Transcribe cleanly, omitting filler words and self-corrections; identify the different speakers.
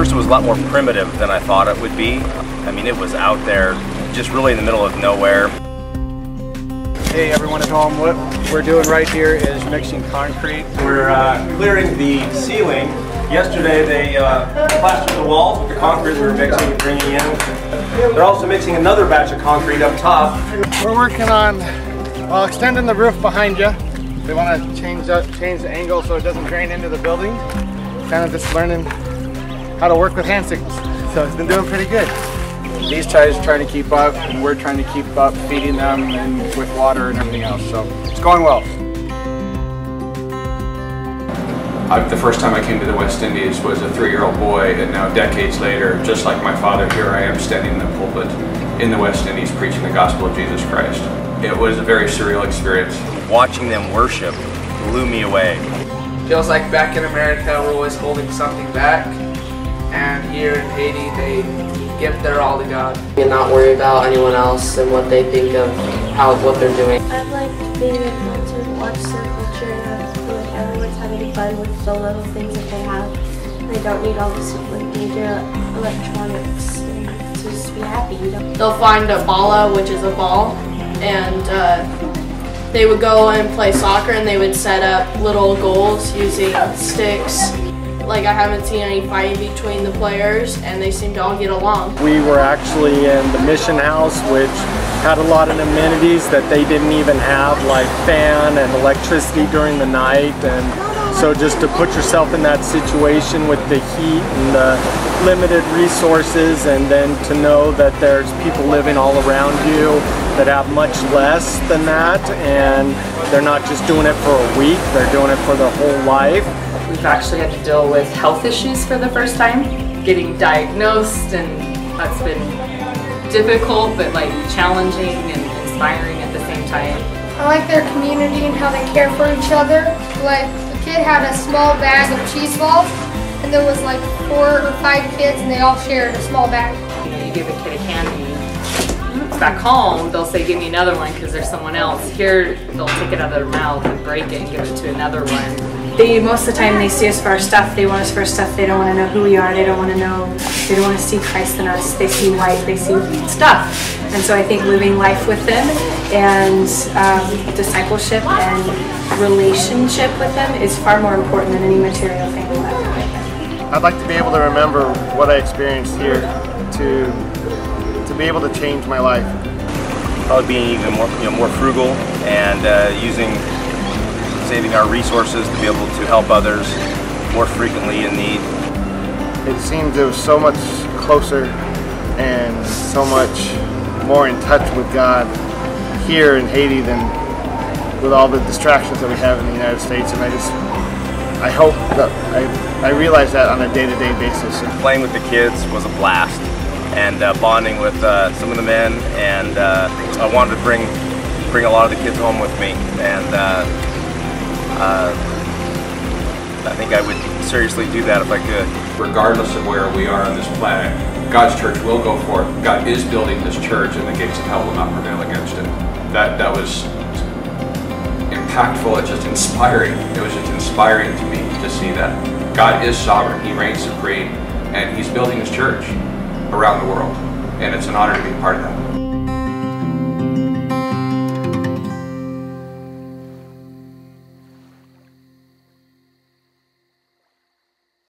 Speaker 1: First, it was a lot more primitive than I thought it would be. I mean, it was out there, just really in the middle of nowhere.
Speaker 2: Hey everyone at home, what we're doing right here is mixing concrete. We're clearing the ceiling. Yesterday they plastered the walls with the concrete we were mixing and bringing in. They're also mixing another batch of concrete up top. We're working on extending the roof behind you. They want to change the angle so it doesn't drain into the building. Kind of just learning how to work with hand signals. So it's been doing pretty good. These guys are trying to keep up, and we're trying to keep up feeding them and with water and everything else. So it's going well.
Speaker 3: The first time I came to the West Indies was a 3-year-old boy, and now decades later, just like my father, here I am standing in the pulpit in the West Indies preaching the gospel of Jesus Christ. It was a very surreal experience.
Speaker 1: Watching them worship blew me away.
Speaker 4: Feels like back in America we're always holding something back, and here in Haiti they give their all to God.
Speaker 5: And not worry about anyone else and what they think of what they're doing.
Speaker 6: I've liked being able to watch their culture, and I feel like everyone's having fun with the little things that they have. They don't need all this like major electronics to just be happy.
Speaker 7: They'll find a bala, which is a ball, and they would go and play soccer, and they would set up little goals using sticks. Like, I haven't seen any fighting between the players, and they seem to all get along.
Speaker 2: We were actually in the mission house, which had a lot of amenities that they didn't even have, like fan and electricity during the night. And so just to put yourself in that situation with the heat and the limited resources, and then to know that there's people living all around you that have much less than that, and they're not just doing it for a week, they're doing it for their whole life.
Speaker 8: We've actually had to deal with health issues for the first time, getting diagnosed, and that's been difficult but like challenging and inspiring at the same time.
Speaker 9: I like their community and how they care for each other. Like, the kid had a small bag of cheese balls, and there was like 4 or 5 kids, and they all shared a small bag.
Speaker 8: You know, you give a kid a candy. Back home, they'll say, give me another one because there's someone else. Here, they'll take it out of their mouth and break it and give it to another one.
Speaker 10: Most of the time they see us for our stuff. They want us for our stuff. They don't want to know who we are. They don't want to see Christ in us. They see white, they see stuff. And so I think living life with them and discipleship and relationship with them is far more important than any material thing we'll ever get.
Speaker 2: I'd like to be able to remember what I experienced here to be able to change my life.
Speaker 1: Probably being even more frugal and saving our resources to be able to help others more frequently in need.
Speaker 2: It seems it was so much closer and so much more in touch with God here in Haiti than with all the distractions that we have in the United States, and I hope that I realize that on a day-to-day basis.
Speaker 1: Playing with the kids was a blast, and bonding with some of the men, and I wanted to bring a lot of the kids home with me, and I think I would seriously do that if I could.
Speaker 3: Regardless of where we are on this planet, God's church will go forth. God is building this church, and the gates of hell will not prevail against it. That was impactful. It's just inspiring. It was just inspiring to me to see that God is sovereign. He reigns supreme, and He's building His church around the world, and it's an honor to be a part of that.